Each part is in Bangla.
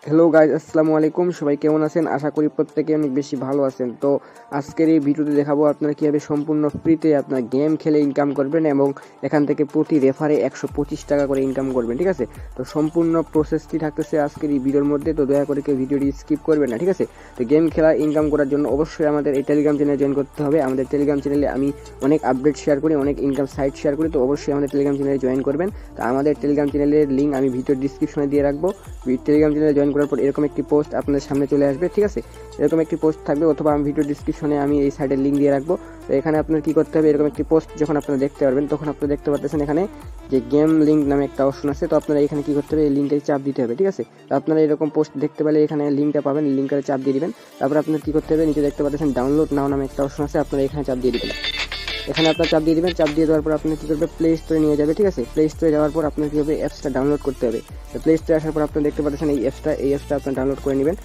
হ্যালো গাইজ, আসসালামু আলাইকুম। সবাই কেমন আছেন? আশা করি প্রত্যেকে অনেক বেশি ভালো আছেন। তো আজকের এই ভিডিওতে দেখাবো আপনারা কীভাবে সম্পূর্ণ ফ্রিতে আপনার গেম খেলে ইনকাম করবেন এবং এখান থেকে প্রতি রেফারে 125 টাকা করে ইনকাম করবেন। ঠিক আছে, তো সম্পূর্ণ প্রসেসটি থাকতেছে আজকের এই ভিডিওর মধ্যে, তো দয়া করে কেউ ভিডিওটি স্কিপ করবেন না। ঠিক আছে, তো গেম খেলা ইনকাম করার জন্য অবশ্যই আমাদের এই টেলিগ্রাম চ্যানেলে জয়েন করতে হবে। আমাদের টেলিগ্রাম চ্যানেলে আমি অনেক আপডেট শেয়ার করি, অনেক ইনকাম সাইট শেয়ার করি, তো অবশ্যই আমাদের টেলিগ্রাম চ্যানেলে জয়েন করবেন। তো আমাদের টেলিগ্রাম চ্যানেলের লিঙ্ক আমি ভিডিওর ডিসক্রিপশনে দিয়ে রাখবো। টেলিগ্রাম চ্যানেলে জয়েন করার পর এরকম একটি পোস্ট আপনাদের সামনে চলে আসবে। ঠিক আছে, এরকম একটি পোস্ট থাকবে, অথবা আমি ভিডিও ডিসক্রিপশনে আমি এই সাইটের লিঙ্ক দিয়ে রাখবো। তো এখানে আপনার কি করতে হবে, এরকম একটি পোস্ট যখন আপনারা দেখতে পারবেন তখন আপনারা দেখতে পাচ্ছেন এখানে যে গেম লিঙ্ক নামে একটা অপশন আছে। তো আপনারা এখানে কি করতে হবে, এই লিঙ্কে চাপ দিতে হবে। ঠিক আছে, তো আপনারা এরকম পোস্ট দেখতে পেলে এখানে লিঙ্কটা পাবেন, লিঙ্কে চাপ দিয়ে দিবেন। তারপর আপনার কি করতে হবে, নিচে দেখতে পাচ্ছেন ডাউনলোড নাও নামে একটা অপশন আছে, আপনারা এখানে চাপ দিয়ে দিবেন। এখানে আপনার চাপ দিয়ে দিবেন, চাপ দিয়ে দেওয়ার পর আপনি কী করবে, প্লে স্টোরে নিয়ে যাবে। ঠিক আছে, প্লে স্টোরে যাওয়ার পর আপনার কী হবে, অ্যাপসটা ডাউনলোড করতে হবে। তো প্লে স্টোরে আসার পর আপনি দেখতে পাচ্ছেন এই অ্যাপসটা আপনার ডাউনলোড করে নেবেন।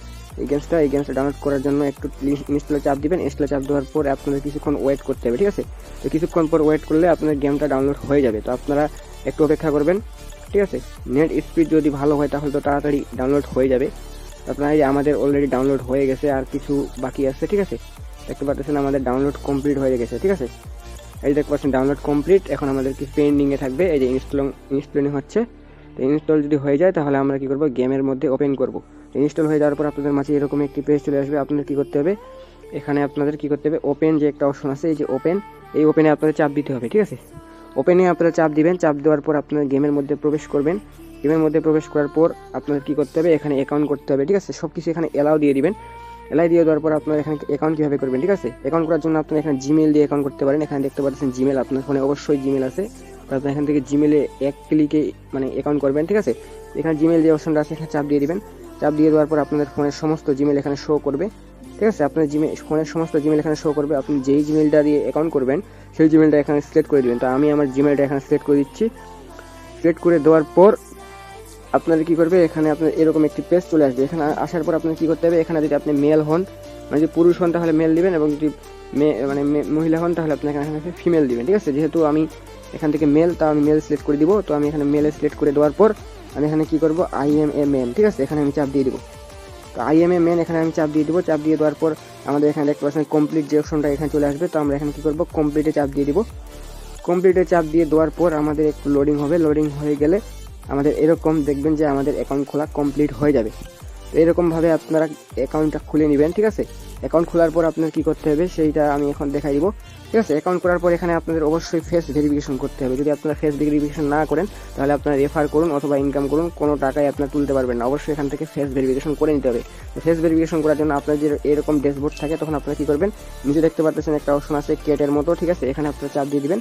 এই গেমসটা ডাউনলোড করার জন্য একটু ইনস্টলে চাপ দিবেন। ইনস্টলে চাপ দেওয়ার পর আপনাদের কিছুক্ষণ ওয়েট করতে হবে। ঠিক আছে, তো কিছুক্ষণ পর ওয়েট করলে আপনার গেমটা ডাউনলোড হয়ে যাবে। তো আপনারা একটু অপেক্ষা করবেন। ঠিক আছে, নেট স্পিড যদি ভালো হয় তাহলে তো তাড়াতাড়ি ডাউনলোড হয়ে যাবে। আপনারা এই আমাদের অলরেডি ডাউনলোড হয়ে গেছে, আর কিছু বাকি আছে। ঠিক আছে, দেখতে পাচ্ছেন আমাদের ডাউনলোড কমপ্লিট হয়ে গেছে। ঠিক আছে, এই দেখতে পাচ্ছেন ডাউনলোড কমপ্লিট। এখন আমাদের কি পেন্ডিংয়ে থাকবে, এই যে ইনস্টলিং হচ্ছে। তো ইনস্টল যদি হয়ে যায় তাহলে আমরা কি করব, গেমের মধ্যে ওপেন করব। ইনস্টল হয়ে যাওয়ার পর আপনাদের মাঝে এরকম একটি পেজ চলে আসবে। আপনাদের কি করতে হবে, এখানে আপনাদের কি করতে হবে, ওপেন যে একটা অপশন আছে, এই যে ওপেন, এই ওপেনে আপনাদের চাপ দিতে হবে। ঠিক আছে, ওপেনে আপনারা চাপ দিবেন। চাপ দেওয়ার পর আপনারা গেমের মধ্যে প্রবেশ করবেন। গেমের মধ্যে প্রবেশ করার পর আপনাদের কি করতে হবে, এখানে অ্যাকাউন্ট করতে হবে। ঠিক আছে, সব কিছু এখানে এলাও দিয়ে দিবেন। এলাই দিয়ে দেওয়ার পর আপনার এখানে অ্যাকাউন্ট কীভাবে করবেন। ঠিক আছে, অ্যাকাউন্ট করার জন্য আপনি এখানে জিমেল দিয়ে অ্যাকাউন্ট করতে পারেন। এখানে দেখতে পাচ্ছেন জিমেল, আপনার ফোনে অবশ্যই জিমেল আছে, তো আপনি এখান থেকে জিমেলে এক ক্লিকে মানে অ্যাকাউন্ট করবেন। ঠিক আছে, এখানে জিমেল যে অপশনটা আছে এখানে চাপ দিয়ে দিবেন। চাপ দিয়ে দেওয়ার পর আপনাদের ফোনের সমস্ত জিমেল এখানে শো করবে। ঠিক আছে, আপনার ফোনের সমস্ত জিমেল এখানে শো করবে। আপনি যেই জিমেলটা দিয়ে অ্যাকাউন্ট করবেন সেই জিমেলটা এখানে সিলেক্ট করে দেবেন। তো আমি আমার জিমেলটা এখানে সিলেক্ট করে দিচ্ছি। সিলেক্ট করে দেওয়ার পর আপনারা কী করবে, এখানে আপনার এরকম একটি পেজ চলে আসবে। এখানে আসার পর আপনার কী করতে হবে, এখানে যদি আপনি মেল হন, মানে যদি পুরুষ হন তাহলে মেল দিবেন, এবং যদি মহিলা হন তাহলে আপনি এখানে ফিমেল দিবেন। ঠিক আছে, যেহেতু আমি এখান থেকে মেল, তা আমি মেল সিলেক্ট করে দিব। তো আমি এখানে মেলে সিলেক্ট করে দেওয়ার পর আমি এখানে কী করবো, IMA। ঠিক আছে, এখানে আমি চাপ দিয়ে দেবো। তো IMA এখানে আমি চাপ দিয়ে দেবো। চাপ দিয়ে দেওয়ার পর আমাদের এখানে দেখতে পাচ্ছেন কমপ্লিট যে অপশনটা এখানে চলে আসবে। তো আমরা এখানে কী করবো, কমপ্লিটে চাপ দিয়ে দিব। কমপ্লিটে চাপ দিয়ে দেওয়ার পর আমাদের একটু লোডিং হবে। লোডিং হয়ে গেলে আমাদের এরকম দেখবেন যে আমাদের অ্যাকাউন্ট খোলা কমপ্লিট হয়ে যাবে। তো এরকমভাবে আপনারা অ্যাকাউন্টটা খুলে নেবেন। ঠিক আছে, অ্যাকাউন্ট খোলার পর আপনার কী করতে হবে সেইটা আমি এখন দেখাই দিব। ঠিক আছে, অ্যাকাউন্ট করার পর এখানে আপনাদের অবশ্যই ফেস ভেরিফিকেশন করতে হবে। যদি আপনারা ফেস ভেরিফিকেশন না করেন তাহলে আপনারা রেফার করুন অথবা ইনকাম করুন, কোনো টাকাই আপনারা তুলতে পারবেন না। অবশ্যই এখান থেকে ফেস ভেরিফিকেশন করে নিতে হবে। ফেস ভেরিফিকেশন করার জন্য আপনার যে এরকম ড্যাশবোর্ড থাকে তখন আপনারা কী করবেন, নিচে দেখতে পাচ্ছেন একটা অপশন আছে কেটের মতো। ঠিক আছে, এখানে আপনারা চাপ দিয়ে দিবেন।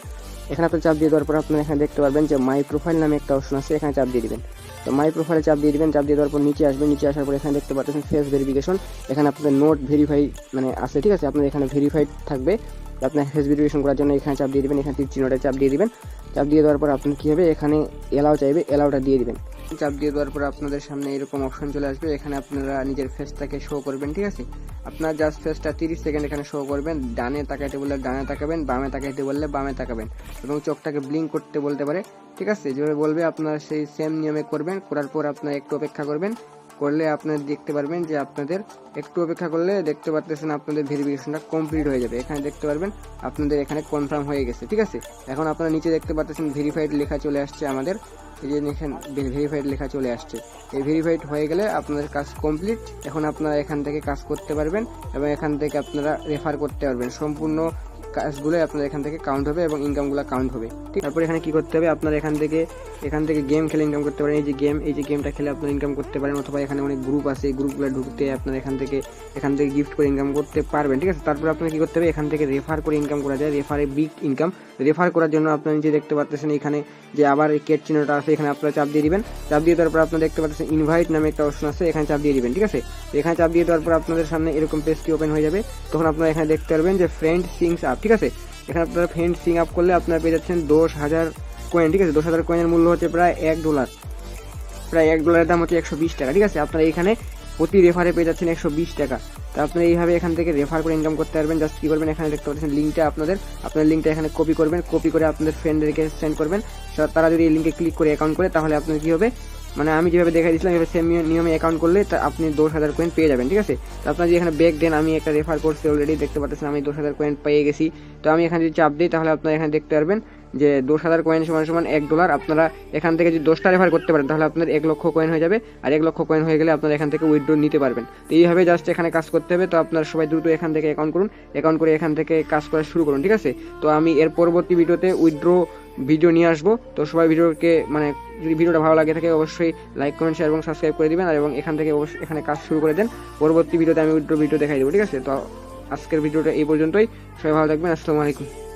এখানে আপনার চাপ দিয়ে দেওয়ার পর আপনারা এখানে দেখতে পারবেন যে মাই প্রোফাইল নামে একটা অপশন আছে, এখানে চাপ দিয়ে দিবেন। তো মাই প্রোফাইলে চাপ দিয়ে দিবেন। চাপ দিয়ে দেওয়ার পর নিচে আসবেন। নিচে আসার পর এখানে দেখতে পাচ্ছেন ফেস ভেরিফিকেশন, এখানে আপনাদের নোট ভেরিফাই মানে আছে। ঠিক আছে, আপনার এখানে ভেরিফাইড থাকবে। আপনার ফেস ভেরিফিকেশন করার জন্য এখানে চাপ দিয়ে দিবেন। এখানে তীর চিহ্নটা চাপ দিয়ে দিবেন। চাপ দিয়ে দেওয়ার পর আপনি কী হবে, এখানে এলাও চাইবে, এলাওটা দিয়ে দিবেন। চাপ দিয়ে দেওয়ার পর আপনাদের সামনে এরকম অপশন চলে আসবে। এখানে আপনারা নিজের ফেসটাকে শো করবেন। ঠিক আছে, আপনার জাস্ট ফেসটা 30 সেকেন্ড এখানে শো করবেন। ডানে তাকাইতে বললে ডানে তাকাবেন, বামে তাকাইতে বললে বামে তাকাবেন, এবং চোখটাকে ব্লিঙ্ক করতে বলতে পারে। ঠিক আছে, যেভাবে বলবে আপনারা সেই সেম নিয়মে করবেন। করার পর আপনারা একটু অপেক্ষা করবেন। করলে আপনারা দেখতে পারবেন যে আপনাদের একটু অপেক্ষা করলে দেখতে পারতেছেন আপনাদের ভেরিফিকেশনটা কমপ্লিট হয়ে যাবে। এখানে দেখতে পারবেন আপনাদের এখানে কনফার্ম হয়ে গেছে। ঠিক আছে, এখন আপনারা নিচে দেখতে পাচ্ছেন ভেরিফাইড লেখা চলে আসছে আমাদের, এই যে এখানে ভেরিফাইড লেখা চলে আসছে। এই ভেরিফাইড হয়ে গেলে আপনাদের কাজ কমপ্লিট। এখন আপনারা এখান থেকে কাজ করতে পারবেন এবং এখান থেকে আপনারা রেফার করতে পারবেন। সম্পূর্ণ কাজগুলো আপনার এখান থেকে কাউন্ট হবে এবং ইনকামগুলো কাউন্ট হবে। ঠিক, তারপর এখানে কি করতে হবে, আপনারা এখান থেকে গেম খেলে ইনকাম করতে পারেন। এই যে গেমটা খেলে আপনারা ইনকাম করতে পারেন, অথবা এখানে অনেক গ্রুপ আছে, এই গ্রুপগুলো ঢুকতে আপনারা এখান থেকে গিফট করে ইনকাম করতে পারবেন। ঠিক আছে, তারপর আপনারা কি করতে হবে, এখান থেকে রেফার করে ইনকাম করা যায়। রেফারে বিগ ইনকাম। রেফার করার জন্য আপনারা নিজে দেখতে পাচ্ছেন এখানে যে আবার এই কেট চিহ্নটা আছে, এখানে আপনারা চাপ দিয়ে দিবেন। চাপ দিয়ে দেওয়ার পর আপনারা দেখতে পাচ্ছেন ইনভাইট নামে একটা অপশন আছে, এখানে চাপ দিয়ে দিবেন। ঠিক আছে, এখানে চাপ দিয়ে দেওয়ার পর আপনাদের সামনে এরকম পেজটি ওপেন হয়ে যাবে। তখন আপনারা এখানে দেখতে পারবেন যে ফ্রেন্ড সিংস আপ। ঠিক আছে, এখানে আপনারা ফ্রেন্ড সিং আপ করলে আপনারা পেয়ে যাচ্ছেন 10,000 কয়েন। ঠিক আছে, 10,000 কয়েনের মূল্য হচ্ছে প্রায় $1। প্রায় $1 দাম হচ্ছে 120 টাকা। ঠিক আছে, আপনারা এখানে প্রতি রেফারে পেয়ে যাচ্ছেন 120 টাকা। তো আপনি এইভাবে এখান থেকে রেফার করে ইনকাম করতে পারবেন। জাস্ট কী করবেন, এখানে দেখতে পাচ্ছেন লিঙ্কটা আপনার লিঙ্কটা এখানে কপি করবেন। কপি করে আপনাদের ফ্রেন্ডদেরকে সেন্ড করবেন। তারা যদি এই লিঙ্কে ক্লিক করে অ্যাকাউন্ট করে তাহলে আপনার কী হবে, মানে আমি যেভাবে দেখাই দিয়েছিলাম এভাবে সেম নিয়মে অ্যাকাউন্ট করলে তা আপনি 10,000 কয়েন পেয়ে যাবেন। ঠিক আছে, তো আপনার যদি এখানে ব্যাক দেন, আমি একটা রেফার করছি অলরেডি, দেখতে পাচ্ছেন আমি 10,000 কয়েন পেয়ে গেছি। তো আমি এখানে যদি চাপ দিই তাহলে আপনারা এখানে দেখতে পারবেন যে 10,000 কয়েন সমান সমান $1। আপনারা এখান থেকে যদি 10টা রেফার করতে পারেন তাহলে আপনার 1 লক্ষ কয়েন হয়ে যাবে, আর 1 লক্ষ কয়েন হয়ে গেলে আপনারা এখান থেকে উইথড্র নিতে পারবেন। তো এইভাবে জাস্ট এখানে কাজ করতে হবে। তো আপনারা সবাই দ্রুত এখান থেকে অ্যাকাউন্ট করুন, অ্যাকাউন্ট করে এখান থেকে কাজ করা শুরু করুন। ঠিক আছে, তো আমি এর পরবর্তী ভিডিওতে উইথড্র ভিডিও নিয়ে আসবো। তো সবাই ভিডিওকে মানে যদি ভিডিওটা ভালো লাগে থাকে অবশ্যই লাইক কমেন্ট শেয়ার এবং সাবস্ক্রাইব করে দিবেন, আর এবং এখান থেকে অবশ্যই এখানে কাজ শুরু করে দেন। পরবর্তী ভিডিওতে আমি উইথড্র ভিডিও দেখাই দেবো। ঠিক আছে, তো আজকের ভিডিওটা এই পর্যন্তই। সবাই ভালো থাকবেন। আসসালামু আলাইকুম।